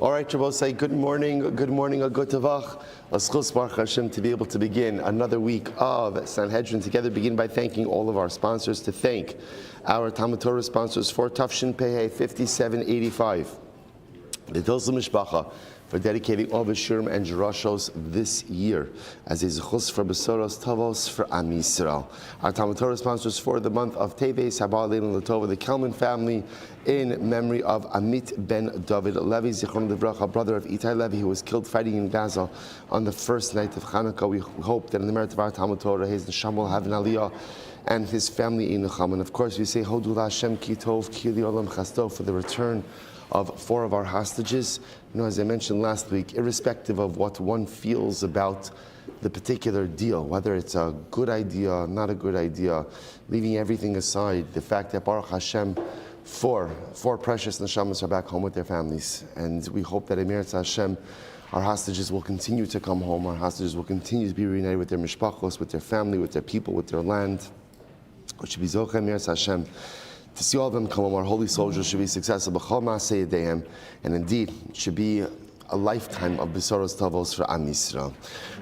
All right, Shabbos, say good morning, a good tavach. L'schus Baruch Hashem to be able to begin another week of Sanhedrin together. Begin by thanking all of our sponsors, to thank our Talmud Torah sponsors for Tafshin Pehei 5785, the Tilsa Mishpacha, for dedicating all the Shurim and Jerashos this year as a zechus for Besoros Tavos for Am Yisrael. Our Talmud Torah sponsors for the month of Teves, Habal Leilun Latova, the Kelman family, in memory of Amit ben David Levi, Zichron Livracha, brother of Itai Levi, who was killed fighting in Gaza on the first night of Hanukkah. We hope that in the merit of our Talmud Torah, his neshama will have an aliyah, and his family in Nechama. And of course, we say Hodu Hashem Ki Tov Ki Olam Chasto for the return of 4 of our hostages. You know, as I mentioned last week, irrespective of what one feels about the particular deal, whether it's a good idea, not a good idea, leaving everything aside, the fact that Baruch Hashem, four precious neshamas are back home with their families. And we hope that Emir Hashem, our hostages will continue to come home. Our hostages will continue to be reunited with their mishpachos, with their family, with their people, with their land. It should be Zocha Emir Hashem to see all of them come home. Our holy soldiers should be successful. And indeed, it should be a lifetime of Besoros Tavos for Am Yisrael.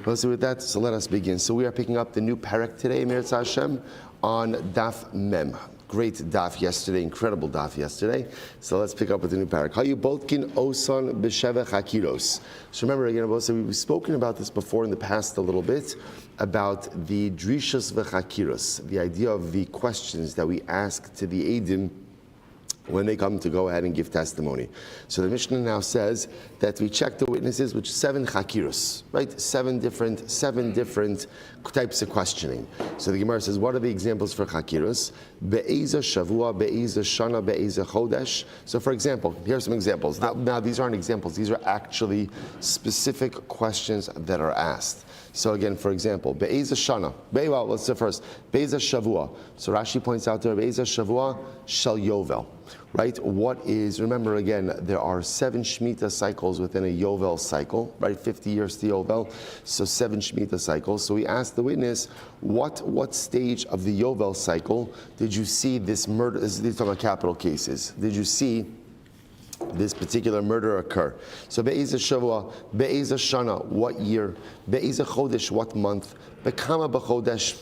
Well, so with that, so let us begin. So we are picking up the new parak today, Emir Hashem, on Daf Mem. Great daf yesterday, incredible daf yesterday. So let's pick up with the new parak. Hayu Boltkin Oson B'Shevech Hakiros. So remember again, we've spoken about this before in the past a little bit, about the drishas v'chakiros, the idea of the questions that we ask to the Eidim when they come to go ahead and give testimony. So the Mishnah now says that we check the witnesses with 7 chakiros, right? Seven different types of questioning. So the Gemara says, what are the examples for chakiros? Be'eza shavua, be'eza shana, be'eza chodesh. So for example, here are some examples. Now these aren't examples, these are actually specific questions that are asked. So again, for example, Be'eza Shana. Well, let's say first, Be'eza Shavua. So Rashi points out there, Be'eza Shavua Shal Yovel. Right? Remember again, there are 7 Shemitah cycles within a Yovel cycle, right? 50 years to Yovel, so 7 Shemitah cycles. So we asked the witness, what stage of the Yovel cycle did you see this murder, these are talking about capital cases, did you see this particular murder occur? So Be'eza Shavua, Be'eza Shana, what year? Be'eza Chodesh, what month? Be'kama B'Chodesh,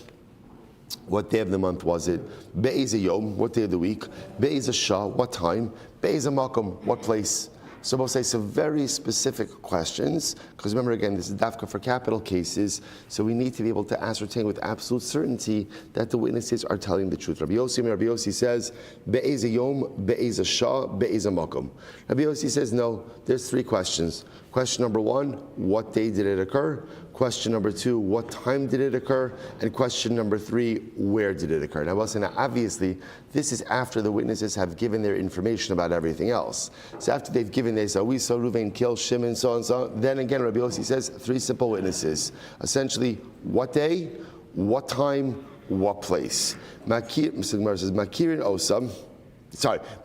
what day of the month was it? Be'eza Yom, what day of the week? Be'eza Shah, what time? Be'eza Makom, what place? So we'll say some very specific questions, because remember again, this is dafka for capital cases, so we need to be able to ascertain with absolute certainty that the witnesses are telling the truth. Rabbi Yossi says, Be'eza Yom, Be'eza Shah, Be'eza Makom. Rabbi Yossi says, no, there's 3 questions. Question number 1, what day did it occur? Question number 2, what time did it occur? And question number 3, where did it occur? Now, obviously, this is after the witnesses have given their information about everything else. So after they've given, they say, we saw Reuven kill Shimon, so and so. Then again, Rabbi Yossi says 3 simple witnesses. Essentially, what day, what time, what place. Mr. Gemara says, Makirin Osam.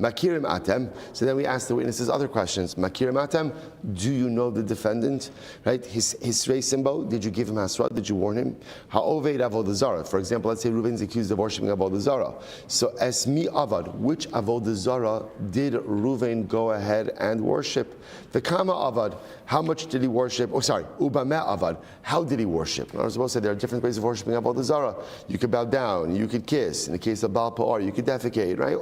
Makirim Atem. So then we ask the witnesses other questions. Makirim Atem, do you know the defendant? Right? His Simbo, did you give him Hasra? Did you warn him? Ha'oved Avodah Zarah. For example, let's say Reuven's accused of worshiping Avodah Zarah. So Esmi Avad, which Avodah Zarah did Reuven go ahead and worship? The Kama Avad, how much did he worship? Ubame Avad, how did he worship? I was supposed to say there are different ways of worshiping Avodah Zarah. You could bow down, you could kiss. In the case of Baal Pa'ar, you could defecate, right?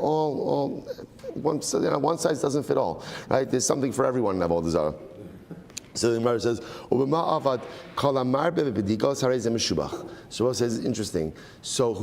One size doesn't fit all, right? There's something for everyone in Avodah Zarah. So the Gemara says, so it says, interesting. So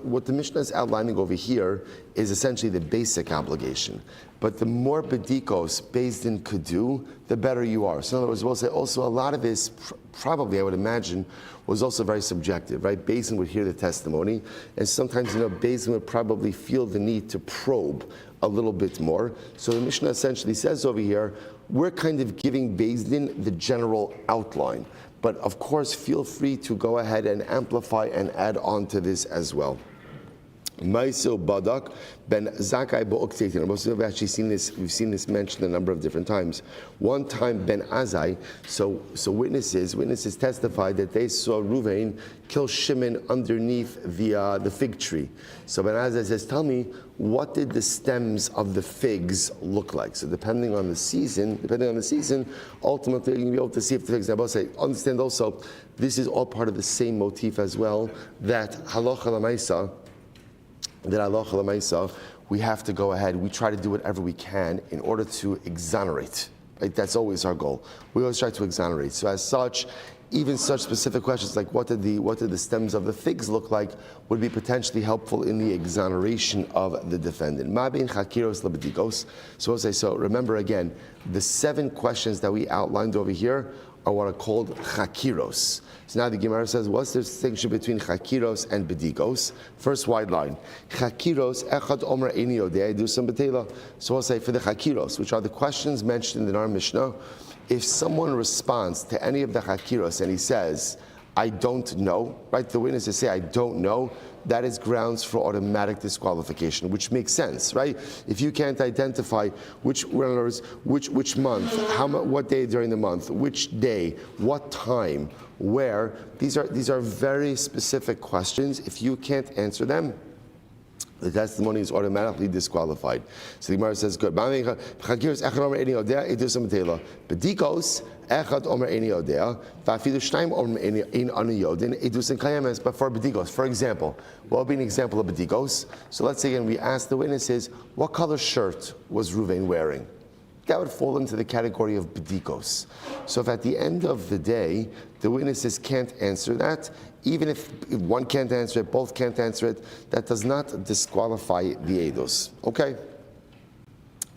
what the Mishnah is outlining over here is essentially the basic obligation. But the more bedikos Beis Din could do, the better you are. So in other words, we'll say also a lot of this, probably I would imagine, was also very subjective, right? Beis Din would hear the testimony, and sometimes, Beis Din would probably feel the need to probe a little bit more. So the Mishnah essentially says over here, we're kind of giving Beis Din the general outline. But of course, feel free to go ahead and amplify and add on to this as well. Maisil Badak ben Zakai Bo'oktetin. We've actually seen this. We've seen this mentioned a number of different times. One time Ben Azai. So witnesses testified that they saw Ruvain kill Shimon underneath the fig tree. So Ben Azai says, "Tell me, what did the stems of the figs look like?" So depending on the season, ultimately you'll be able to see if the figs. I will say, understand also, this is all part of the same motif as well. That halacha l'maisa. We have to go ahead. We try to do whatever we can in order to exonerate. Right? That's always our goal. We always try to exonerate. So as such, even such specific questions like what did the stems of the figs look like would be potentially helpful in the exoneration of the defendant. So remember again, the 7 questions that we outlined over here are what are called chakiros. So now the Gemara says, what's the distinction between chakiros and bedigos? First wide line. Chakiros, echad omer eini yodei dusam betela. So we'll say for the chakiros, which are the questions mentioned in our Mishnah, if someone responds to any of the chakiros and he says, I don't know, right? The witnesses say, I don't know. That is grounds for automatic disqualification, which makes sense, right? If you can't identify which month, what day during the month, which day, what time, where, these are very specific questions. If you can't answer them, the testimony is automatically disqualified. So the Gemara says, good. Bedikos, echad omer eini yodea, va'afilu shnayim omer ein anu yodin, edus kayemes. But for bedikos, for example, what would be an example of bedikos? So let's say again, we ask the witnesses, what color shirt was Ruvain wearing? That would fall into the category of bedikos. So if at the end of the day, the witnesses can't answer that, even if one can't answer it, both can't answer it, that does not disqualify the eidos. Okay?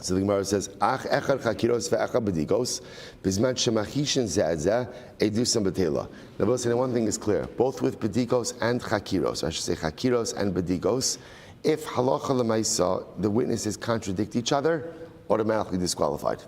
So the Gemara says, Ach echad chakiros ve'echad bedikos, bizman shemachishin ze'ezeh, edusam betela. Now, we'll say one thing is clear, both with bedikos and chakiros, I should say chakiros and bedikos, if halacha l'maisa, the witnesses contradict each other, automatically disqualified.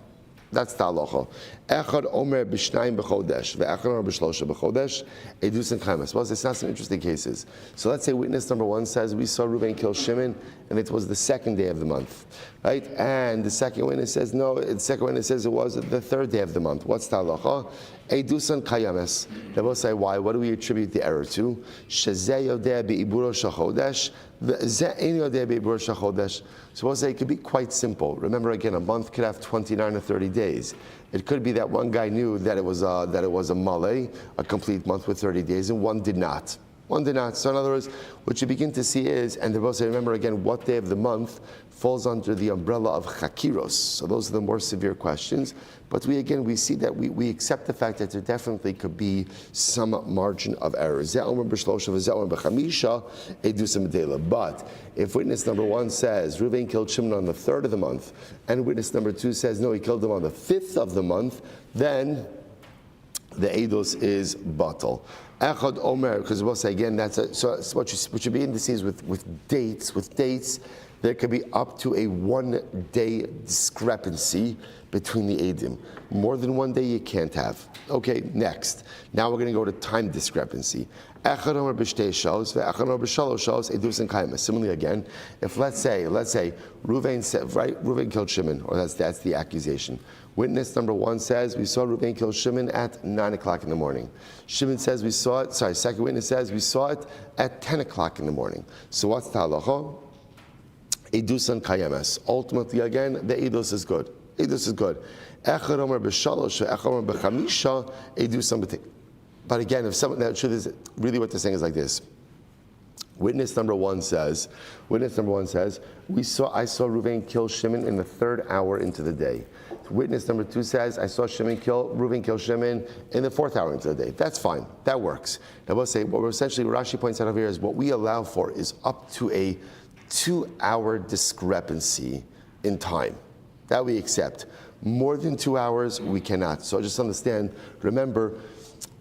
That's the halacha. Echad omer b'shnayim b'chodesh, ve'echad omer b'shlosha b'chodesh, edus and chaimes. Well, it's not some interesting cases. So let's say witness number 1 says, we saw Ruvain kill Shimon, and it was the 2nd day of the month, right? And the second witness says, no, the second witness says it was the 3rd day of the month. What's the halacha? Edus and kayames. They will say, why? What do we attribute the error to? Shezeh yodeh be'iburo shachodesh, ve'zeh ein yodeh be'iburo shachodesh. So we'll say it could be quite simple. Remember again, a month could have 29 or 30 days. It could be that one guy knew that it was a malay, a complete month with 30 days, and one did not. One did not. So in other words, what you begin to see is, and they both say, remember again, what day of the month falls under the umbrella of chakiros. So those are the more severe questions. But we see that we accept the fact that there definitely could be some margin of error. But if witness number 1 says Ruvain killed Shimon on the 3rd of the month, and witness number 2 says no, he killed him on the 5th of the month, then the eidos is batal. Echad omer, because we'll say again, so what you begin to see is with dates, there could be up to a 1-day discrepancy between the edim. More than 1 day you can't have. Okay, next. Now we're going to go to time discrepancy. Echad omer b'shtei shos ve'echad omer b'shalosh shos edus and kaimes. Similarly again, if let's say Ruvain said, right, Ruvain killed Shimon, or that's the accusation. Witness number 1 says, we saw Ruvain kill Shimon at 9 o'clock in the morning. Shimon says second witness says, we saw it at 10 o'clock in the morning. So what's the halacha? Edus and kayemes. Ultimately again, the edus is good. Edus is good. Echad omer b'shalosh ve'echad omer b'chamisha edus and b'tei. But again, if someone, the truth is, really what they're saying is like this. Witness number 1 says, I saw Ruvain kill Shimon in the 3rd hour into the day. Witness number 2 says, I saw Ruvain kill Shimon in the 4th hour into the day. That's fine. That works. Now we'll say, what Rashi points out over here is what we allow for is up to a 2-hour discrepancy in time. That we accept. More than 2 hours, we cannot. So just understand, remember,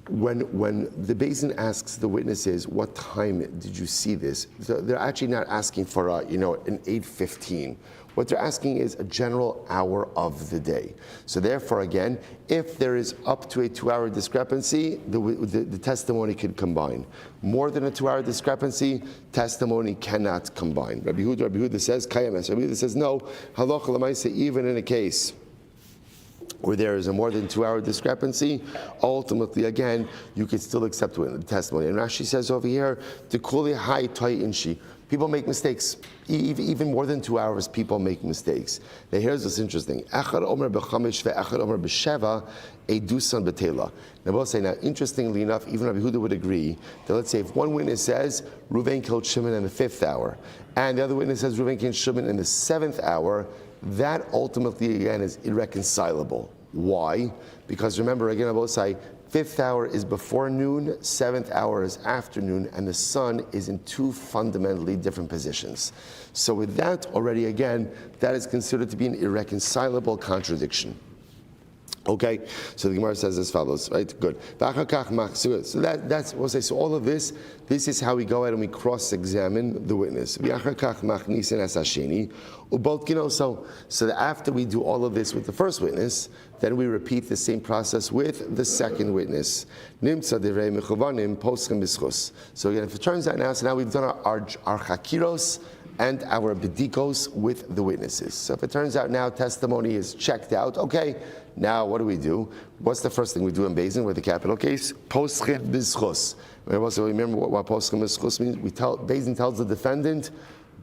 when the Beis Din asks the witnesses, what time did you see this? They're actually not asking for an 8:15. What they're asking is a general hour of the day. So therefore, again, if there is up to a 2-hour discrepancy, the testimony could combine. More than a 2-hour discrepancy, testimony cannot combine. Rabbi Huda says, Kayames. Rabbi Huda says, no, halacha l'maaseh, even in a case where there is a more than 2-hour discrepancy, ultimately, again, you could still accept the testimony. And Rashi says over here, "Tekuli hai toy inshi." People make mistakes. Even more than 2 hours, people make mistakes. Now here's what's interesting. Echad omer b'chamish ve'echad omer b'sheva edusan b'tela. Now we'll say, now interestingly enough, even Rabbi Huda would agree that, let's say, if one witness says Reuven killed Shimon in the 5th hour, and the other witness says Reuven killed Shimon in the 7th hour, that ultimately, again, is irreconcilable. Why? Because remember, again, I will say, 5th hour is before noon, 7th hour is afternoon, and the sun is in two fundamentally different positions. So with that already, again, that is considered to be an irreconcilable contradiction. Okay, so the Gemara says as follows, right? Good. So that's we'll say. So all of this is how we go ahead and we cross-examine the witness. So that after we do all of this with the first witness, then we repeat the same process with the second witness. So again, if it turns out now, so now we've done our chakiros and our bedikos with the witnesses. So if it turns out now testimony is checked out, okay, now what do? What's the first thing we do in Beis Din with the capital case? Poschin b'schus. Remember what poschin b'schus means? Beis Din tells the defendant,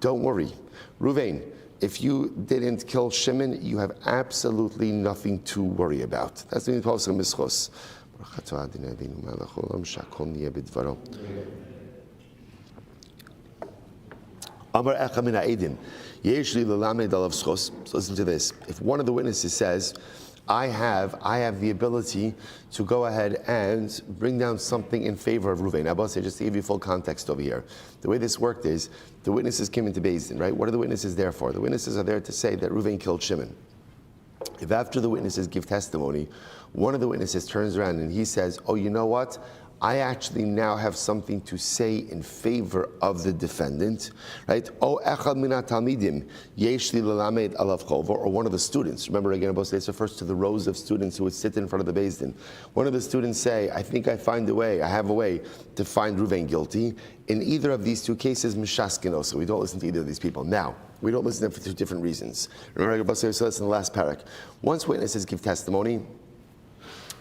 don't worry. Reuven, if you didn't kill Shimon, you have absolutely nothing to worry about. That's the meaning of poschin b'schus. Amar echa min ha'edim, yesh li l'lamed alav schos. So listen to this. If one of the witnesses says, I have the ability to go ahead and bring down something in favor of Reuven. Now, just to give you full context over here, the way this worked is the witnesses came into Beis Din, right? What are the witnesses there for? The witnesses are there to say that Reuven killed Shimon. If after the witnesses give testimony, one of the witnesses turns around and he says, oh, you know what? I actually now have something to say in favor of the defendant, right? Oh, echad minat talmidim yesh li lelamed alav chova, or one of the students. Remember again, this refers to the rows of students who would sit in front of the Beis Din. One of the students say, I think I have a way to find Reuven guilty. In either of these two cases, mishaskin, so we don't listen to either of these people. Now, we don't listen to them for two different reasons. Remember, Rabbi said this in the last parak. Once witnesses give testimony,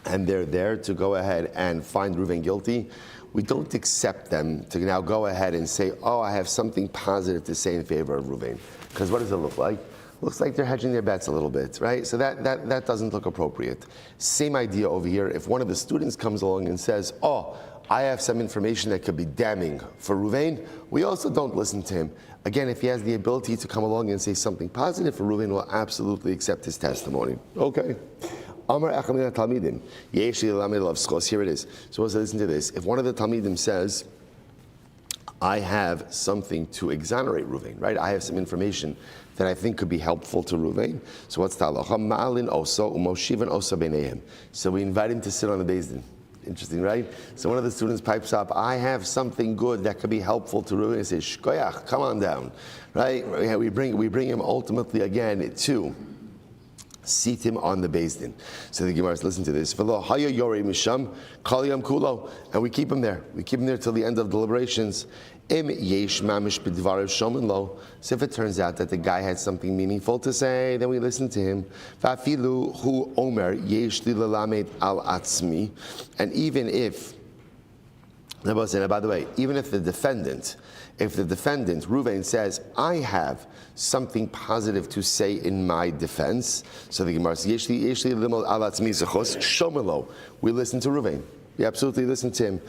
and they're there to go ahead and find Reuven guilty, we don't accept them to now go ahead and say, oh, I have something positive to say in favor of Reuven. Because what does it look like? Looks like they're hedging their bets a little bit, right? So that doesn't look appropriate. Same idea over here. If one of the students comes along and says, oh, I have some information that could be damning for Reuven, we also don't listen to him. Again, if he has the ability to come along and say something positive for Reuven, we'll absolutely accept his testimony. Okay. Here it is. So let's listen to this. If one of the Talmidim says, I have something to exonerate Reuven, right? I have some information that I think could be helpful to Reuven. So what's the halacha? So we invite him to sit on the Beis Din. Interesting, right? So one of the students pipes up, I have something good that could be helpful to Reuven. He says, Shkoyach, come on down, right? We bring him ultimately again to seat him on the Beis Din. So the Gemara says, listen to this. And we keep him there. We keep him there till the end of deliberations. So if it turns out that the guy had something meaningful to say, then we listen to him. And even if, by the way, even if the defendant, Reuven says, I have something positive to say in my defense, so the Gemara says, we listen to Reuven. We absolutely listen to him.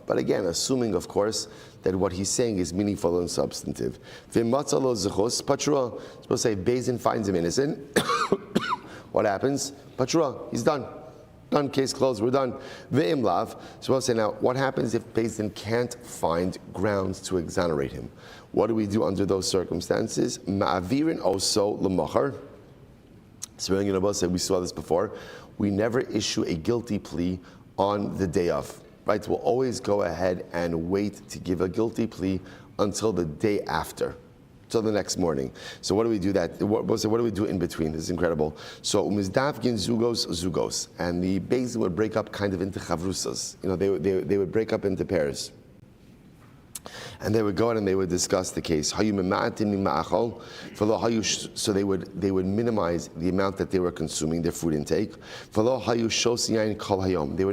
But again, assuming, of course, that what he's saying is meaningful and substantive. Supposed to say, Beis Din finds him innocent. What happens? Patra, he's done. Done, case closed, we're done. Ve'imlav. So we'll say now, what happens if Beis Din can't find grounds to exonerate him? What do we do under those circumstances? Ma'avirin oso l'machar. So we're going to say, we saw this before. we never issue a guilty plea on the day of. Right? We'll always go ahead and wait to give a guilty plea until the day after, till the next morning. So what do we do what do we do in between? This is incredible. So umizdavgin zugos, and the Beis Din would break up kind of into chavrusas. They would break up into pairs. And they would go out and they would discuss the case. So they would minimize the amount that they were consuming, their food intake. They would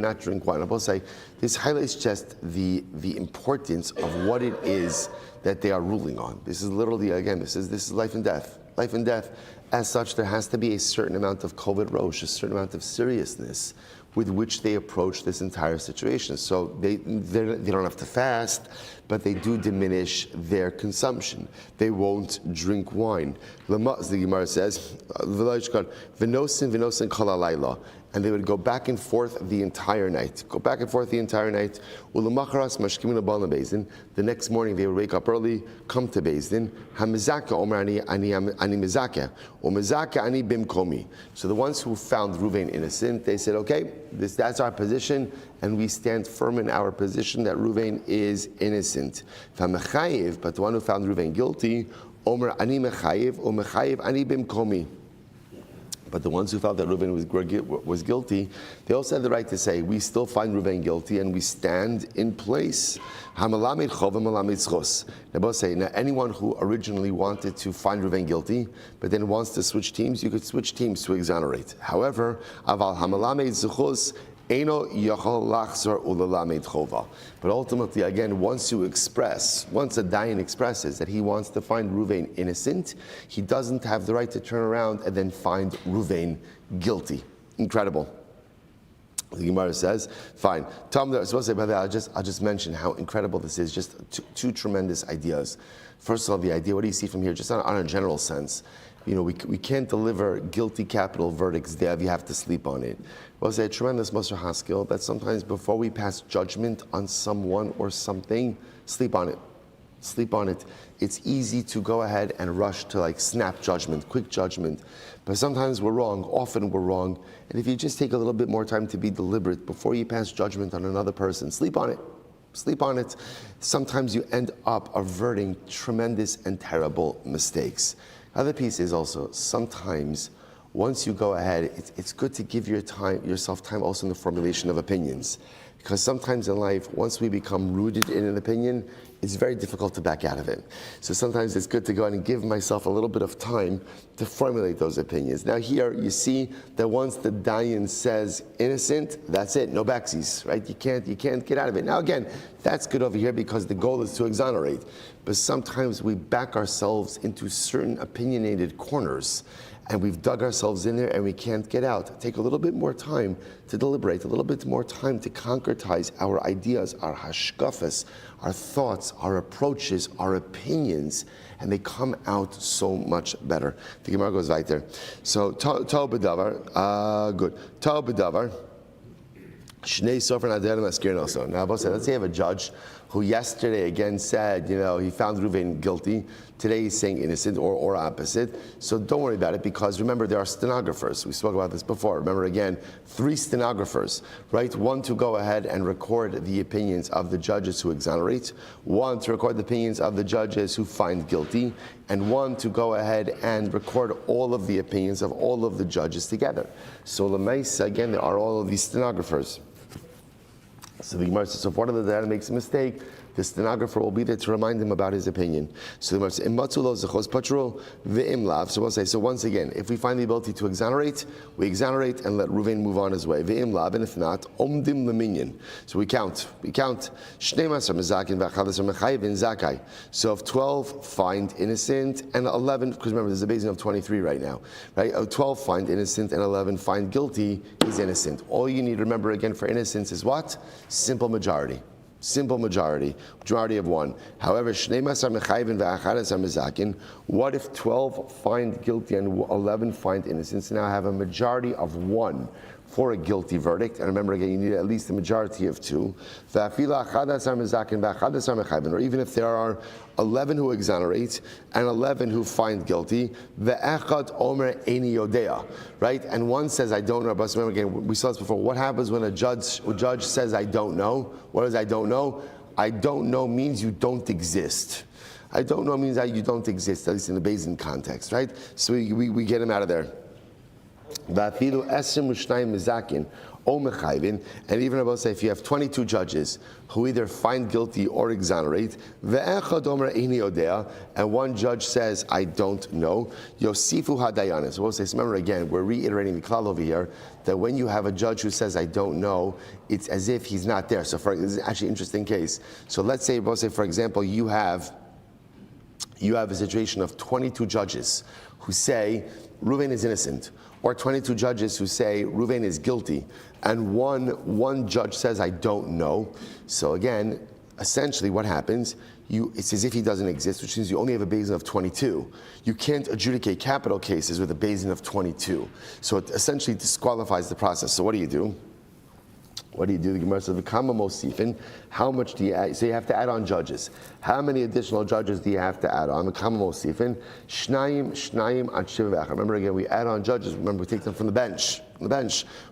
not drink wine. I will say this highlights just the importance of what it is that they are ruling on. This is literally, again, this is life and death. Life and death. As such, there has to be a certain amount of koved rosh, a certain amount of seriousness with which they approach this entire situation. So they don't have to fast, but they do diminish their consumption. They won't drink wine. The Gemara says, v'nosin kol halayla, and they would go back and forth the entire night. The next morning they would wake up early, come to Beis Din. So the ones who found Ruvain innocent, they said, okay, that's our position, and we stand firm in our position that Ruvain is innocent. But the one who found Ruvain guilty, Omer ani mechayev, o mechayev ani bimkomi. But the ones who felt that Reuven was guilty, they also had the right to say, we still find Reuven guilty and we stand in place. Now both say, now anyone who originally wanted to find Reuven guilty, but then wants to switch teams, you could switch teams to exonerate. However, aval hamalamed zechus, but ultimately, again, once a Dayan expresses that he wants to find Ruvain innocent, he doesn't have the right to turn around and then find Ruvain guilty. Incredible. The Gemara says, fine. I'll just mention how incredible this is. Just two tremendous ideas. First of all, the idea, what do you see from here? Just on a general sense. We can't deliver guilty capital verdicts there. You have to sleep on it. We'll say a tremendous Moser Haskell that sometimes before we pass judgment on someone or something, sleep on it. Sleep on it. It's easy to go ahead and rush to snap judgment, quick judgment. But sometimes we're wrong, often we're wrong. And if you just take a little bit more time to be deliberate before you pass judgment on another person, sleep on it. Sleep on it. Sometimes you end up averting tremendous and terrible mistakes. Other piece is also, sometimes once you go ahead, it's good to give yourself time also in the formulation of opinions. Because sometimes in life, once we become rooted in an opinion, it's very difficult to back out of it. So sometimes it's good to go ahead and give myself a little bit of time to formulate those opinions. Now here, you see that once the Dayan says innocent, that's it, no backsies, right? You can't get out of it. Now again, that's good over here because the goal is to exonerate. But sometimes we back ourselves into certain opinionated corners, and we've dug ourselves in there and we can't get out. Take a little bit more time to deliberate, a little bit more time to concretize our ideas, our hashkafas, our thoughts, our approaches, our opinions, and they come out so much better. The Gemara goes right there. So, Tau B'davar, good. Tau B'davar, Shnei Sofer Nader Maskirin also. Now, let's say you have a judge who yesterday again said, he found Ruvain guilty. Today he's saying innocent or opposite. So don't worry about it because remember there are stenographers. We spoke about this before. Remember again, 3 stenographers, right? 1 to go ahead and record the opinions of the judges who exonerate, 1 to record the opinions of the judges who find guilty, and 1 to go ahead and record all of the opinions of all of the judges together. So Lamaisa, again, there are all of these stenographers. So the Gemara says, so if one of the dad makes a mistake, the stenographer will be there to remind him about his opinion. So the Gemara says, so we'll say, so once again, if we find the ability to exonerate, we exonerate and let Ruvain move on his way. And if not, omdim leminyan. So we count. So if 12 find innocent and 11, because remember there's a Beis Din of 23 right now, right? 12 find innocent and 11 find guilty, he's innocent. All you need to remember again for innocence is what? Simple majority. Simple majority of 1. However, what if 12 find guilty and 11 find innocent? So now I have a majority of 1 for a guilty verdict. And remember again, you need at least a majority of 2. Or even if there are 11 who exonerate and 11 who find guilty, right? And one says, I don't know. But remember again, we saw this before. What happens when a judge says, I don't know? What does I don't know? I don't know means you don't exist. I don't know means that you don't exist, at least in the Beis Din context, right? So we get him out of there. And even about say if you have 22 judges who either find guilty or exonerate, and one judge says, I don't know, Yosifu Hadayanis. So we'll say, remember again, we're reiterating the klal over here, that when you have a judge who says, I don't know, it's as if he's not there. So this is actually an interesting case. So let's say, we'll say, for example, you have a situation of 22 judges who say Reuven is innocent, or 22 judges who say Reuven is guilty, and one judge says, I don't know. So again, essentially what happens, it's as if he doesn't exist, which means you only have a Beis Din of 22. You can't adjudicate capital cases with a Beis Din of 22. So it essentially disqualifies the process. So what do you do? What do you do? The Gemara says, "V'kama mosifin." How much do you add? So you have to add on judges. How many additional judges do you have to add on? V'kama mosifin. Shnayim ad shiva v'echad. Remember again, we add on judges. Remember, we take them from the bench. We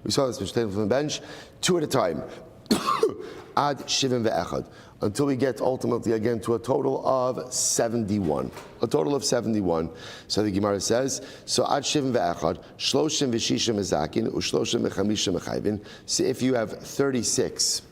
saw this. We take them from the bench, 2 at a time. Ad shivim ve'echad, until we get ultimately again to a total of 71. A total of 71. So the Gemara says, so ad shivim ve'echad, shloshim v'shishim ezakin, u'shloshim v'chamishim echayvin. So if you have 36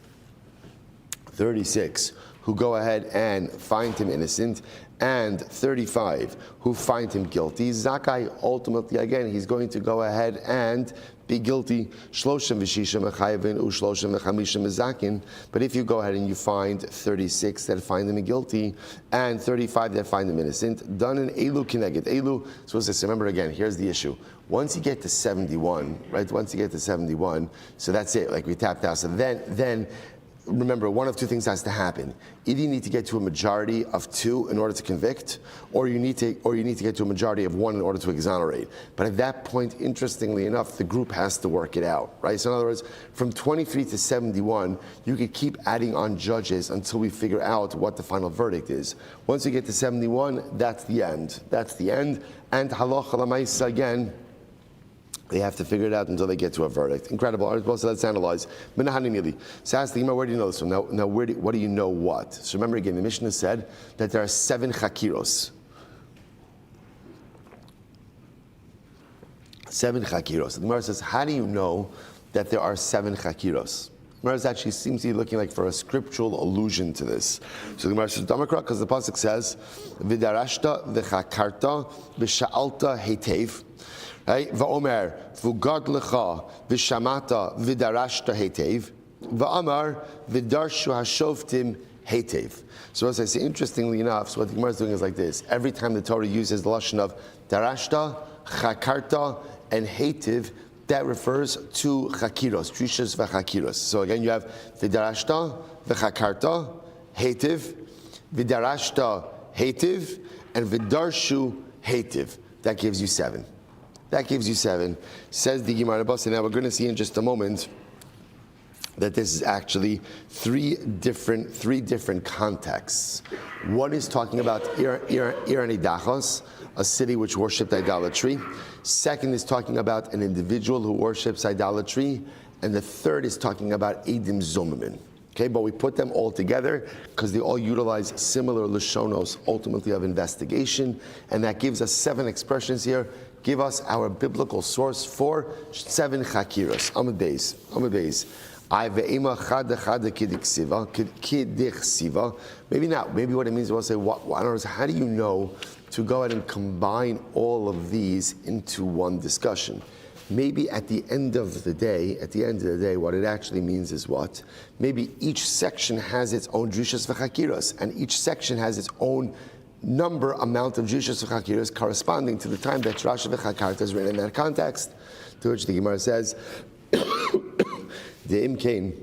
who go ahead and find him innocent, and 35 who find him guilty, Zakai, ultimately again, he's going to go ahead and be guilty. Shloshim v'shishim echayvin u'shloshim v'chamishim ezakin. But if you go ahead and you find 36 that find him guilty and 35 that find him innocent, done in elu kineged elu. So remember again, here's the issue. Once you get to 71, right? Once you get to 71, so that's it. Like we tapped out. So then. Remember, one of 2 things has to happen. Either you need to get to a majority of 2 in order to convict, or you need to get to a majority of 1 in order to exonerate. But at that point, interestingly enough, the group has to work it out, right? So in other words, from 23 to 71, you could keep adding on judges until we figure out what the final verdict is. Once you get to 71, that's the end. That's the end. And halacha l'maisa again, they have to figure it out until they get to a verdict. Incredible. All right, so let's analyze. So ask the Gemara, where do you know this from? Now what do you know what? So remember again, the Mishnah said that there are 7 chakiros. 7 chakiros. The Gemara says, how do you know that there are 7 chakiros? The Gemara actually seems to be looking like for a scriptural allusion to this. So the Gemara says, Damakra, because the pasuk says, V'darashta v'chakarta v'sha'alta hetev. Right? Va'omer v'gad lecha v'shamata v'darashta hetev va'amar v'darshu hashoftim hetev. So as I say, interestingly enough, so what the Gemara is doing is like this. Every time the Torah uses the lashon of darashta, chakarta, and hetev, that refers to chakiros, trishas v'chakiros. So again, you have v'darashta, v'chakarta, hetev, v'darashta, hetev, and v'darshu hetev. That gives you 7. That gives you 7. Says the Gemara. Now we're going to see in just a moment that this is actually three different contexts. One is talking about Iranidachos, a city which worshipped idolatry. Second is talking about an individual who worships idolatry. And the third is talking about Eidim Zomimin. Okay, but we put them all together because they all utilize similar Lashonos, ultimately of investigation. And that gives us 7 expressions here. Give us our biblical source for 7 chakiras. Amud Beis. Maybe not. Maybe what it means, we'll say, how do you know to go ahead and combine all of these into one discussion? Maybe at the end of the day, what it actually means is what? Maybe each section has its own drishas v'chakiras, and each section has its own amount of drishas v'chakiras corresponding to the time that Rashi v'chakarta is written in that context. To which the Gemara says, De'im kain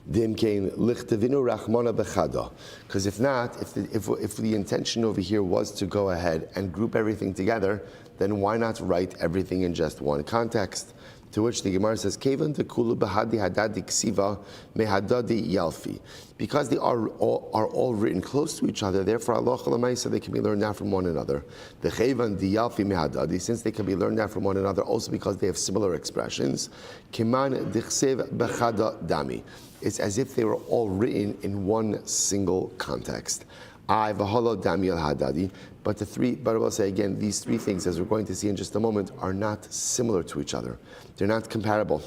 lichtavinu rachmana bechada. Because if not, if the intention over here was to go ahead and group everything together, then why not write everything in just one context? To which the Gemara says, Kevan tekulu bahadi hadadi ksiva mehadadi yalfi. Because they are all written close to each other, therefore Allah Lamaisa, they can be learned out from one another. The Kevan di yalfi mehadadi, since they can be learned out from one another, also because they have similar expressions. Kiman dichsev bechada dami. It's as if they were all written in one single context. I v'holo dami al hadadi. But I will say again, these three things, as we're going to see in just a moment, are not similar to each other. They're not comparable.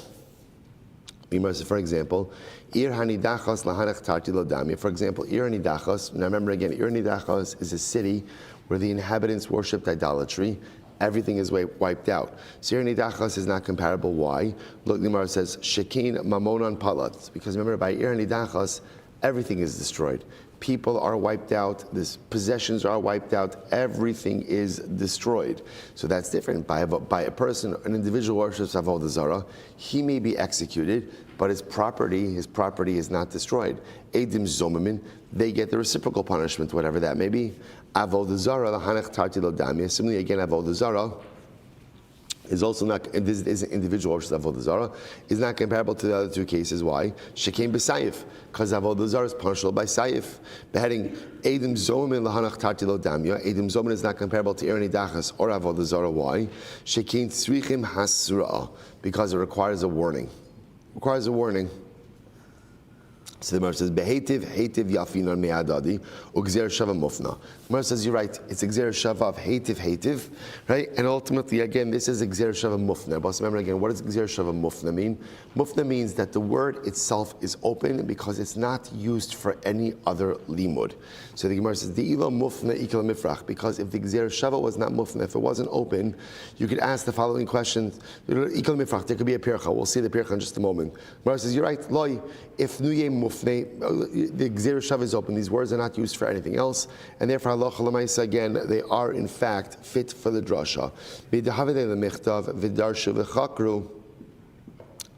For example, Ir hanidachos lahanach tarti lo dami. For example, Ir hanidachos. Now remember again, Ir hanidachos is a city where the inhabitants worshipped idolatry. Everything is wiped out. So Ir hanidachos is not comparable. Why? Look, the Gemara says shekin mamonon palat. Because remember, by Ir hanidachos, everything is destroyed. People are wiped out, possessions are wiped out, everything is destroyed. So that's different. By a person, an individual worships Avodah Zarah, he may be executed, but his property is not destroyed. Eidim Zomamin, they get the reciprocal punishment, whatever that may be. Avodah Zarah, Lahanech Tarti Lo Dami. Similarly, again, Avodah Zarah is also not, this is an individual worship of Avodah Zarah, is not comparable to the other two cases. Why? Shekem b'sayif, because Avodah Zarah is punishable by sayif. Beheading Eidim Zomin lahanach tarti lo damya. Eidim Zomin is not comparable to Erni Dachas or Avodah Zarah. Why? Shekem tzrichim hasra, because it requires a warning. Requires a warning. So the Gemara says, "Behetiv, hetiv yafinon me'adadi, ugzer shava mufna." The Gemara says, "You're right. It's gzer shava of hetiv, right? And ultimately, again, this is gzer shava mufna." But remember again, what does gzer shava mufna mean? Mufna means that the word itself is open because it's not used for any other limud. So the Gemara says, "De'ilo mufna ikal mifrach," because if the gzer shava was not mufna, if it wasn't open, you could ask the following question: Ikal mifrach, there could be a pircha. We'll see the pircha in just a moment. The Gemara says, "You're right. Loi, if nuyem the Gzer Shav is open. These words are not used for anything else, and therefore halacha l'maisa again, they are in fact fit for the drasha.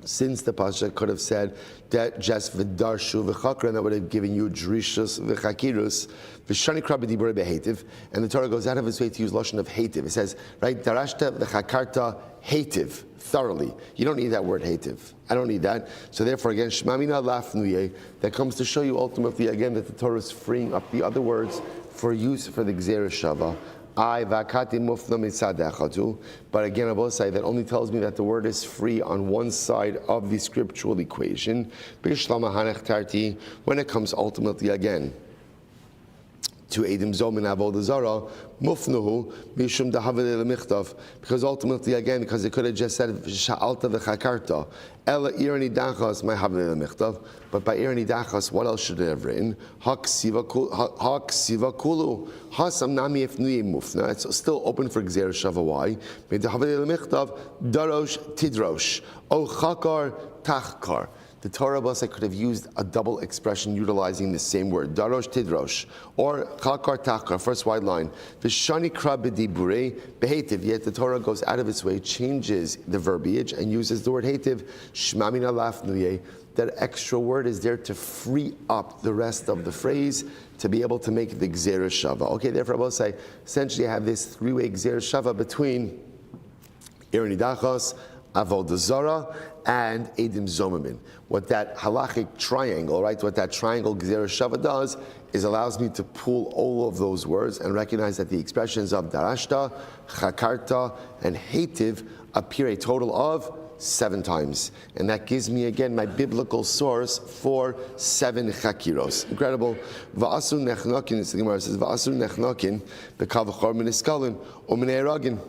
Since the pasuk could have said that just v'darshu v'chakra, and that would have given you drishus v'chakirus, v'shani krab b'diburei behetiv, and the Torah goes out of its way to use lashon of hetiv. It says, right, darashta v'chakarta hetiv, thoroughly. You don't need that word hetiv. I don't need that. So therefore, again, shmamina lafnuye, that comes to show you ultimately again that the Torah is freeing up the other words for use for the gzera shava. But again, I will say that only tells me that the word is free on one side of the scriptural equation. When it comes ultimately again to Eidim Zomin Avodah Zarah, Mufnuhu Mishum Dahavadei Lemichtav, because ultimately again, because it could have just said Sha'alta v'chakarta, Ela Irani Dachas my Havadei Lemichtav, but by Irani Dachas, what else should it have written? Hak Siva Kulu, Hasam Nami Efnuye Mufna. It's still open for Gzer Shava. Why? Dahavadei Lemichtav Darosh Tidrosh, O Chakar Tachkar. The Torah Basai could have used a double expression utilizing the same word, darosh tidrosh, or chakar takar, first wide line. V'shani kra b'diburei behetiv, yet the Torah goes out of its way, changes the verbiage, and uses the word hetiv, shmamina lafnuye. That extra word is there to free up the rest of the phrase, to be able to make the gzera shava. Okay, therefore Basai, essentially I have this three-way gzera shava between Irani Dachos, Avodah Zarah, and Eidim Zomamin. What that halachic triangle, right, what that triangle Gzera Shava does is allows me to pull all of those words and recognize that the expressions of Darashta, Chakarta, and Hetiv appear a total of 7 times. And that gives me again my biblical source for 7 chakiros. Incredible. Va'asu nechnokin, the Gemara says, Va'asu nechnokin, bekavachor miniskalin, u'minei ragin.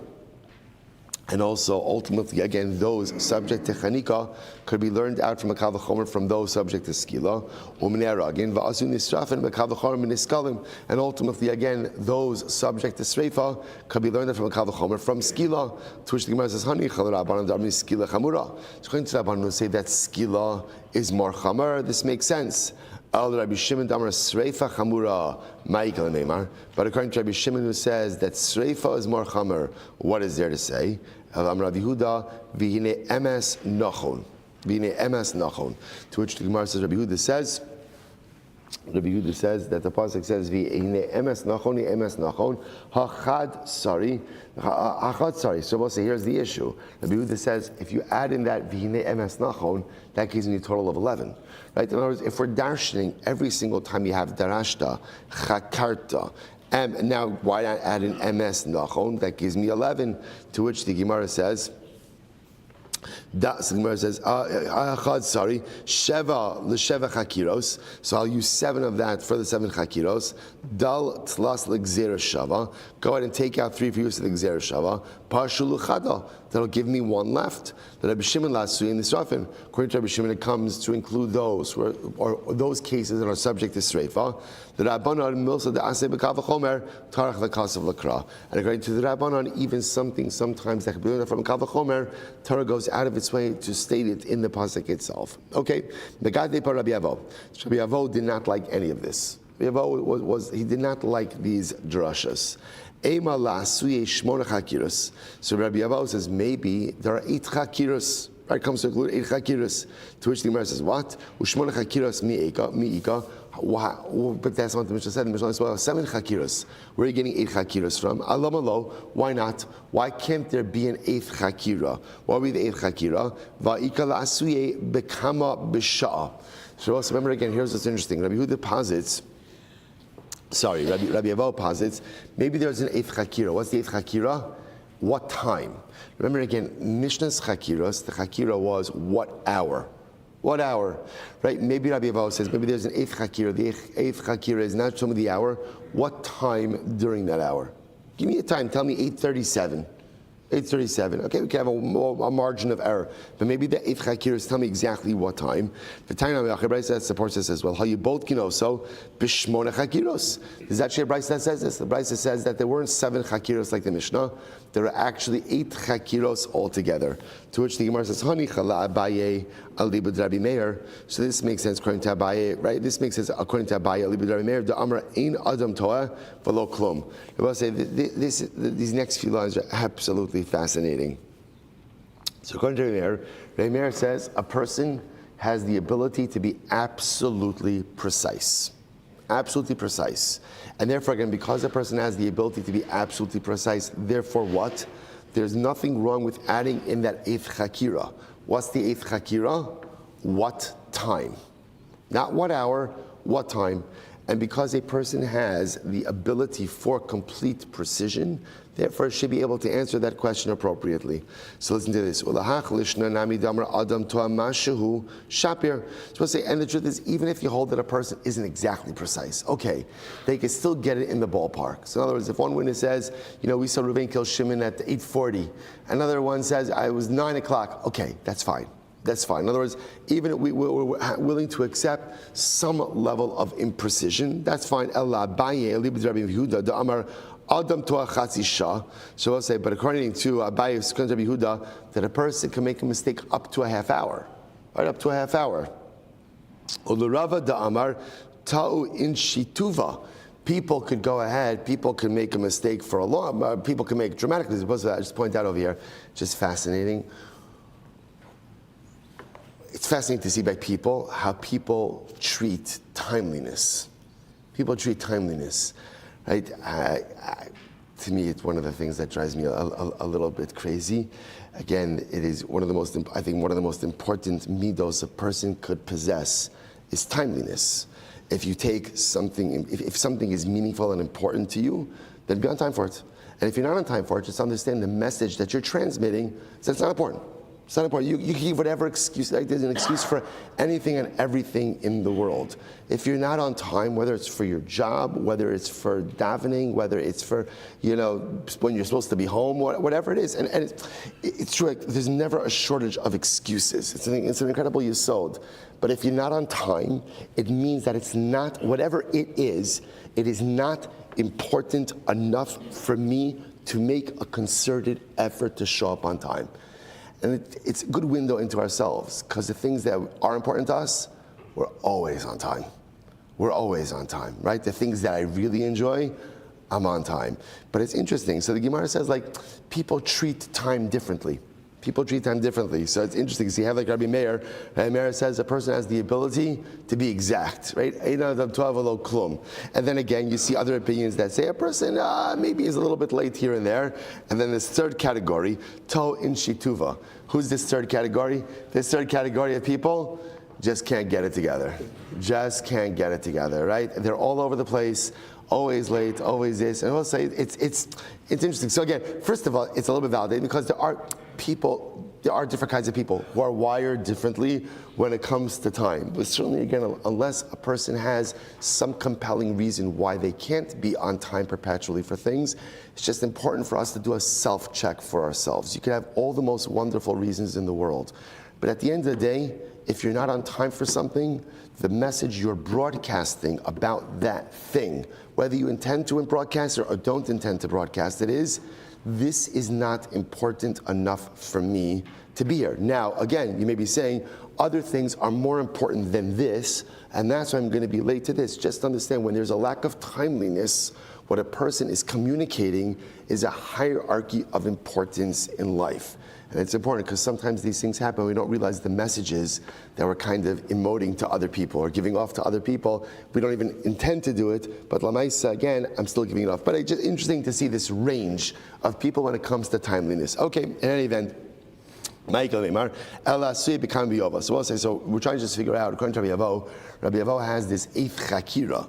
And also, ultimately, again, those subject to Chanika could be learned out from a Kal V'chomer from those subject to Skila. And ultimately, again, those subject to Sreifa could be learned out from a Kal V'chomer from Skila. To which the Gemara says, Hani Chal Rabbanan Darmi Skila Chamura. So according to Rabbanan who say that Skila is more Chamur, this makes sense. Al Rabbi Shimon Damar Sreifa Chamura Ma'ikal Neymar. But according to Rabbi Shimon who says that Sreifa is more Chamur, what is there to say? Rabbi Yehuda v'hine emes nachon, v'hine emes nachon. To which the Gemara says, Rabbi Yehuda says Rabbi Yehuda says that the pasuk says v'ine emes nachon hachad sari hachad sari. So we'll say here's the issue. Rabbi Yehuda says if you add in that v'ine emes nachon, that gives me a total of 11. Right? In other words, if we're darshaning every single time you have darashta, chakarta. Now why not add an emes nachon? That gives me 11. To which the Gemara says. The Gemara says, sorry, Sheva l'Sheva Chakiros. So I'll use 7 of that for the 7 Chakiros. Dal tlas l'Gzera Shava. Go ahead and take out 3 for use of the Gzera Shava. Parshul l'Chada. That'll give me 1 left. The Rabbi Shimon Lasui in the Srafim. According to Rabbi Shimon, it comes to include those or those cases that are subject to Sreifa. The Rabbanon Milsa de Aseh B'Kav Chomer Tarach V'Kasav L'Kra. And according to the Rabbanon, even something sometimes that can be learned from Kav Chomer, Torah goes out of its way to state it in the pasuk itself. Okay, the Rabbi Avo did not like any of this. Rabbi Avo he did not like these drashas. So Rabbi Avo says maybe there are 8 chakiros. Right, comes to include 8 chakiros. To which the Gemara says what? Ushmona chakiros mi'ika. But that's not what the Mishnah said. The Mishnah says, well, 7 chakiros. Where are you getting 8 chakiros from? Alam alo. Why not? Why can't there be an 8th chakira? Why would be the 8th chakira? Va'ika la'asuye bekama b'sha'a. So also remember again, here's what's interesting. Rabbi Avo posits, maybe there's an 8th chakira. What's the 8th chakira? What time? Remember again, Mishnah's chakiros, the chakira was what hour? What hour? Right? Maybe Rabbi Avo says, maybe there's an 8th chakira. The 8th chakira is not some of the hour. What time during that hour? Give me a time. Tell me 8:37. 8:37. Okay, we can have a margin of error. But maybe the 8th chakiros tell me exactly what time. The time of Brisa supports this as well. How you both can also bishmona chakiros. There's actually a Brisa that says this. The Brisa says that there weren't 7 chakiros like the Mishnah. There are actually 8 chakiros altogether. To which the Gemara says, Hani chala Abaye alibud Rabbi Meir. So this makes sense according to Abaye, right? This makes sense according to Abaye alibud Rabbi Meir. The Amar ein adam toa v'lo klum. I will say these next few lines are absolutely fascinating. So according to Rabbi Meir says a person has the ability to be absolutely precise. Absolutely precise. And therefore, again, because a person has the ability to be absolutely precise, therefore what? There's nothing wrong with adding in that 8th chakira. What's the 8th chakira? What time? Not what hour, what time. And because a person has the ability for complete precision, therefore should be able to answer that question appropriately. So listen to this. So we'll say, and the truth is, even if you hold that a person isn't exactly precise, okay, they can still get it in the ballpark. So in other words, if one witness says, we saw Reuven kill Shimon at 8:40, another one says, I was 9 o'clock, okay, that's fine. That's fine. In other words, even if we're willing to accept some level of imprecision, that's fine. So I'll say, but according to Abaye, Rabbi Yehuda, that a person can make a mistake up to a half hour. Right, up to a half hour. People could go ahead, people can make a mistake for a long, people can make dramatically, as opposed to that, I just point out over here, just fascinating. It's fascinating to see by people how people treat timeliness. People treat timeliness, right? To me, it's one of the things that drives me a little bit crazy. Again, it is one of the most important midos a person could possess is timeliness. If you take something, if something is meaningful and important to you, then be on time for it. And if you're not on time for it, just understand the message that you're transmitting is that it's not important. It's not important. You can give whatever excuse, like there's an excuse for anything and everything in the world. If you're not on time, whether it's for your job, whether it's for davening, whether it's for, when you're supposed to be home, whatever it is. And it's true, like, there's never a shortage of excuses. It's an incredible yesod. But if you're not on time, it means that it's not, whatever it is not important enough for me to make a concerted effort to show up on time. And it's a good window into ourselves, because the things that are important to us, we're always on time. We're always on time, right? The things that I really enjoy, I'm on time. But it's interesting. So the Gemara says, people treat time differently. People treat time differently. So it's interesting. So you have like Rabbi Meir. Rabbi Meir says a person has the ability to be exact, right? And then again, you see other opinions that say a person maybe is a little bit late here and there. And then this third category, to in shituva. Who's this third category? This third category of people just can't get it together. Just can't get it together, right? They're all over the place. Always late, always this. And I will say it's interesting. So again, first of all, it's a little bit validating because there are different kinds of people who are wired differently when it comes to time. But certainly, again, unless a person has some compelling reason why they can't be on time perpetually for things, it's just important for us to do a self-check for ourselves. You can have all the most wonderful reasons in the world, but at the end of the day, if you're not on time for something, the message you're broadcasting about that thing, whether you intend to broadcast it or don't intend to broadcast it, is this is not important enough for me to be here. Now, again, you may be saying other things are more important than this, and that's why I'm going to be late to this. Just understand, when there's a lack of timeliness, what a person is communicating is a hierarchy of importance in life. And it's important because sometimes these things happen. We don't realize the messages that we're kind of emoting to other people or giving off to other people. We don't even intend to do it, but Lamaisa, again, I'm still giving it off. But it's just interesting to see this range of people when it comes to timeliness. Okay, in any event, so we'll say, so we're trying to just figure out, according to Rabbi Avo has this eighth chakira.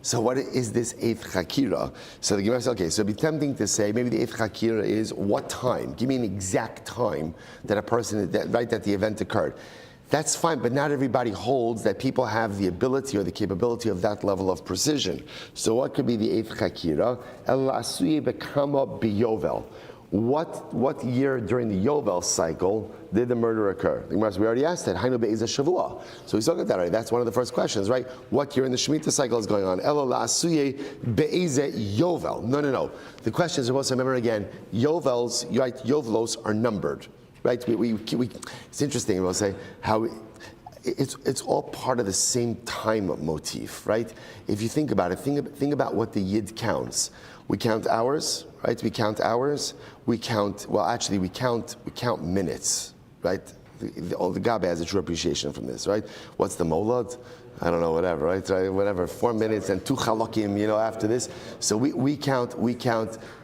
So what is this eighth chakira? So the Gemara says, okay, so it'd be tempting to say maybe the eighth chakira is what time? Give me an exact time that a person, that the event occurred. That's fine, but not everybody holds that people have the ability or the capability of that level of precision. So what could be the eighth chakira? What year during the Yovel cycle did the murder occur? We already asked that. Hainu be'ezeh shavua. So we spoke about that already. That's one of the first questions, right? What year in the Shemitah cycle is going on? Elo la'asuye be'ezeh Yovel. No. The question is, supposed to remember again, Yovelos are numbered, right? It's interesting. We'll say how it's all part of the same time motif, right? If you think about it, think about what the Yid counts. We count hours, right? We count minutes, right? The Gabe has a true appreciation from this, right? What's the molad? I don't know, whatever, right? Whatever, 4 minutes and 2 chalakim, after this. So we count,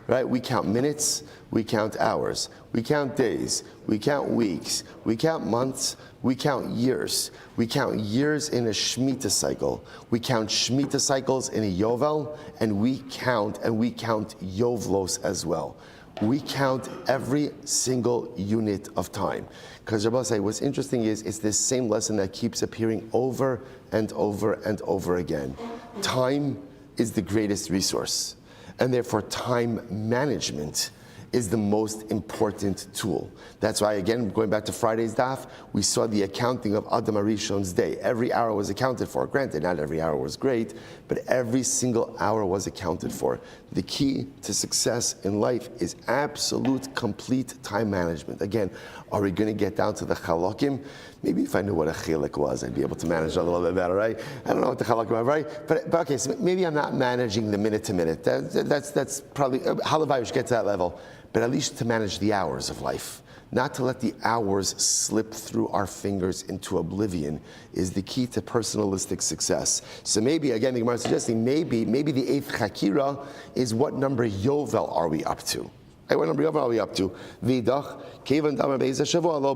right? We count minutes, we count hours, we count days, we count weeks, we count months, we count years. We count years in a Shemitah cycle. We count Shemitah cycles in a Yovel, and we count Yovlos as well. We count every single unit of time. Because Rabbi say, what's interesting is it's this same lesson that keeps appearing over and over and over again. Time is the greatest resource, and therefore time management is the most important tool. That's why, again, going back to Friday's daf, we saw the accounting of Adam Arishon's day. Every hour was accounted for. Granted, not every hour was great, but every single hour was accounted for. The key to success in life is absolute, complete time management. Again, are we going to get down to the chalakim? Maybe if I knew what a chilek was, I'd be able to manage a little bit better, right? I don't know what the chalakim are, right? But okay, so maybe I'm not managing the minute to minute. That's probably, halavai, we should get to that level. But at least to manage the hours of life. Not to let the hours slip through our fingers into oblivion is the key to personalistic success. So maybe, again, the Gemara is suggesting, maybe the eighth chakira is what number Yovel are we up to? What number Yovel are we up to? Vidach, Kevan Damar Be'ezeh Shavua, Lo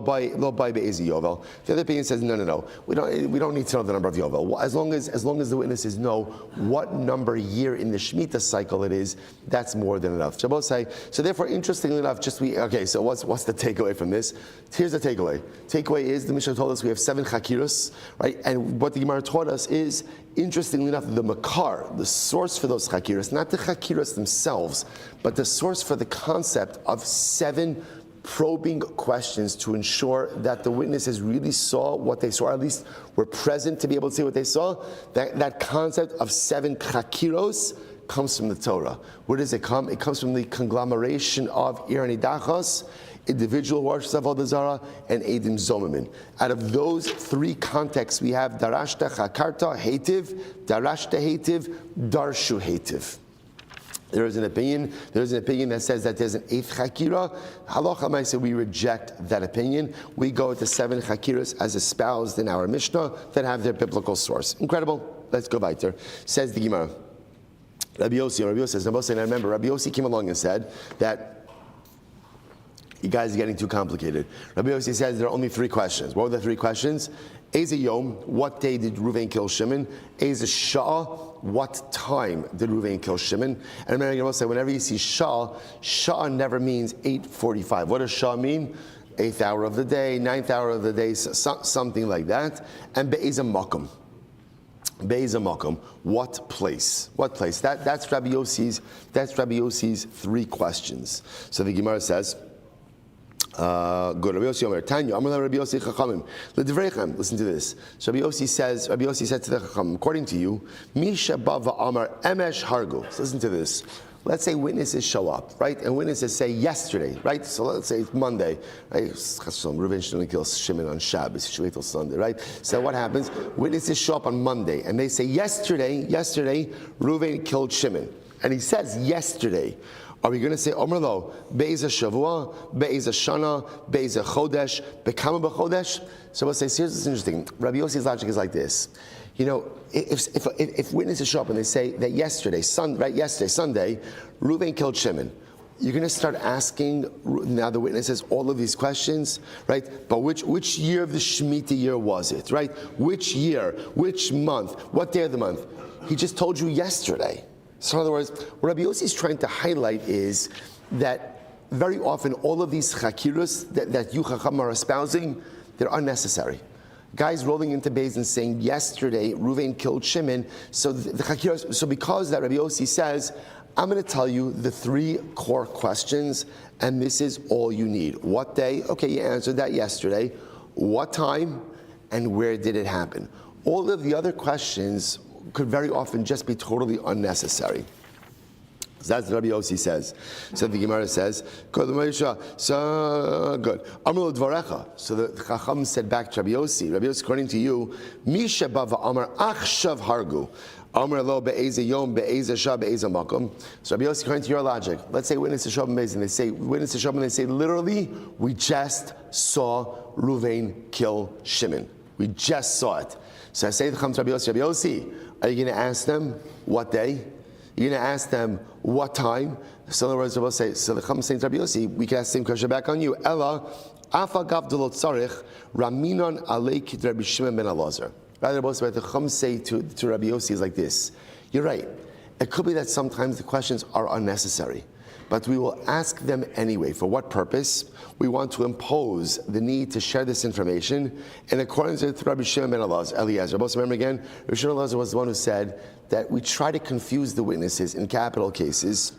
Bai Be'ezeh Yovel. The other opinion says, no. We don't need to know the number of Yovel. As long as the witnesses know what number year in the Shemitah cycle it is, that's more than enough. Shabbos say, so therefore, interestingly enough, so what's the takeaway from this? Here's the takeaway. Takeaway is, the Mishnah told us we have 7 chakiros, right? And what the Gemara taught us is, interestingly enough, the makar, the source for those chakiros, not the chakiros themselves, but the source for the concept of 7 probing questions to ensure that the witnesses really saw what they saw, or at least were present to be able to see what they saw. That concept of 7 chakiros comes from the Torah. Where does it come? It comes from the conglomeration of Iranidachos, individual worships of Avodah Zarah, and Eidim Zomimim. Out of those 3 contexts, we have Darashta Chakarta Hetiv, Darashta Hetiv, Darshu Hetiv. There is an opinion that says that there's an eighth chakira. Halacha Maisa, we reject that opinion. We go with the 7 chakiras as espoused in our Mishnah that have their biblical source. Incredible. Let's go weiter. Says the Gemara. Rabbi Yossi says, and I remember Rabbi Yossi came along and said that you guys are getting too complicated. Rabbi Yossi says there are only 3 questions. What were the 3 questions? Eze Yom, what day did Reuven kill Shimon? Eze Sha'ah, what time did Reuven kill Shimon? And remember, I will say, whenever you see Sha'ah never means 8:45. What does Sha'ah mean? 8th hour of the day, 9th hour of the day, something like that. And Be'eza Makom. Be'eza Makom. What place? What place? That's Rabbi Yossi's 3 questions. So the Gemara says, good. Rabbi Yossi Omer, Tanya, Amar Rabbi Yossi Chachamim. L'Divreichem, listen to this. So Rabbi Yossi said to the Chachamim, according to you, Misha Bava Amar Emesh Hargu. So listen to this. Let's say witnesses show up, right? And witnesses say yesterday, right? So let's say it's Monday, right? Reuven shouldn't kill Shimon on Shabbos. He should wait till Sunday, right? So what happens? Witnesses show up on Monday, and they say yesterday, Reuven killed Shimon. And he says yesterday. Are we going to say Omer Lo, Be'ez Shavua, Be'ez Shana, Be'ez Chodesh, Bekama B'Chodesh? So we'll say, here's what's interesting. Rabbi Yossi's logic is like this. You know, if witnesses show up and they say that yesterday, Sunday, Reuven killed Shimon, you're going to start asking now the witnesses all of these questions, right? But which year of the Shemitah year was it, right? Which year, which month, what day of the month? He just told you yesterday. So in other words, what Rabbi Yossi is trying to highlight is that very often all of these chakiras that you Chacham are espousing, they're unnecessary. Guys rolling into Beis and saying, yesterday Reuven killed Shimon, so the chakiras, so because that Rabbi Yossi says, I'm going to tell you the 3 core questions, and this is all you need. What day? Okay, you answered that yesterday. What time? And where did it happen? All of the other questions could very often just be totally unnecessary. So that's what Rabbi Yossi says. So the Gemara says, good. Amar Dvarecha. So the Chacham said back to Rabbi Yossi, according to you, Misha Bava Amar Achshav Hargu. Amar Lo Be'eza Yom Be'eza Shah Be'eza Makom. So Rabbi Yossi, according to your logic, let's say witnesses show up and they say, literally, we just saw Reuven kill Shimon. We just saw it. So I say to Rabbi Yossi, are you going to ask them what day? You're going to ask them what time? So in other words, we'll say, so the Chacham saying to Rabbi Yossi, we can ask the same question back on you. Ella, Afa Gav Delot Tzarich, Raminon Aleik Rabbi Shimon ben Elazar. Rather, the Chacham say to Rabbi Yossi is like this. You're right. It could be that sometimes the questions are unnecessary, but we will ask them anyway. For what purpose? We want to impose the need to share this information in accordance with Rabbi Shimon ben Eliezer. Remember again, Rabbi Shimon ben Eliezer was the one who said that we try to confuse the witnesses in capital cases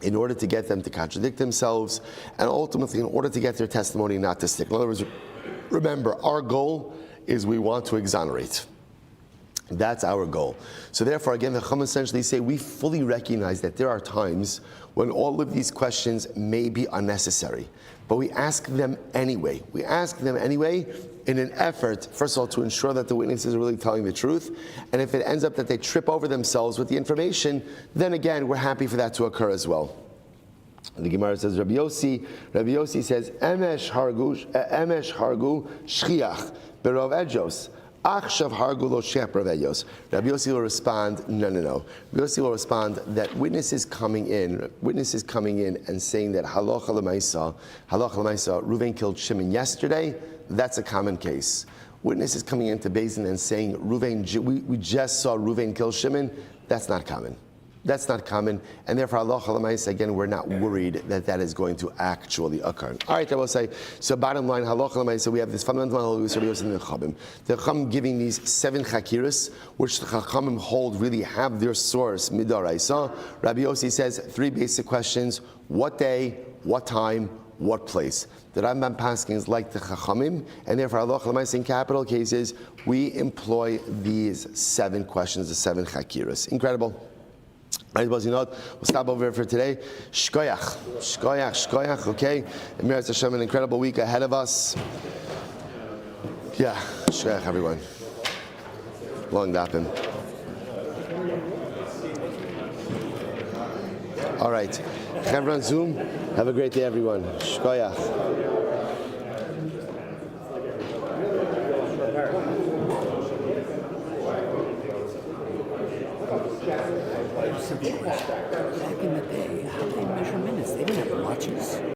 in order to get them to contradict themselves, and ultimately in order to get their testimony not to stick. In other words, remember, our goal is we want to exonerate. That's our goal. So therefore, again, the Chacham essentially say we fully recognize that there are times when all of these questions may be unnecessary, but we ask them anyway. We ask them anyway in an effort, first of all, to ensure that the witnesses are really telling the truth, and if it ends up that they trip over themselves with the information, then again, we're happy for that to occur as well. And the Gemara says, Rabbi Yossi says, Emesh hargu shchiach berov edjos. Achshav hargu lo shchiach berov edjos. Rabbi Yossi will respond, no. Rabbi Yossi will respond that witnesses coming in and saying that halacha l'maisa, Reuven killed Shimon yesterday, that's a common case. Witnesses coming into Beis Din and saying we just saw Reuven kill Shimon, that's not common. That's not common, and therefore, halacha l'maisa, again, we're not worried that is going to actually occur. All right, I will say, so bottom line, halacha l'maisa, we have this fundamental halachos Rabbi Yossi and the Chachamim. The Chachamim giving these 7 chakiras, which the Chachamim hold really have their source, midaraisa. Rabbi Yossi says 3 basic questions: what day, what time, what place. The Rambam Paskin is like the Chachamim, and therefore, halacha l'maisa, in capital cases, we employ these 7 questions, the 7 chakiras. Incredible. Right, we'll stop over here for today. Shkoyach, okay? Emir Hashem, an incredible week ahead of us. Yeah, shkoyach, everyone. Long dapim. All right. Chevron Zoom. Have a great day, everyone. Shkoyach. Back in the day, how did they measure minutes? They didn't have watches.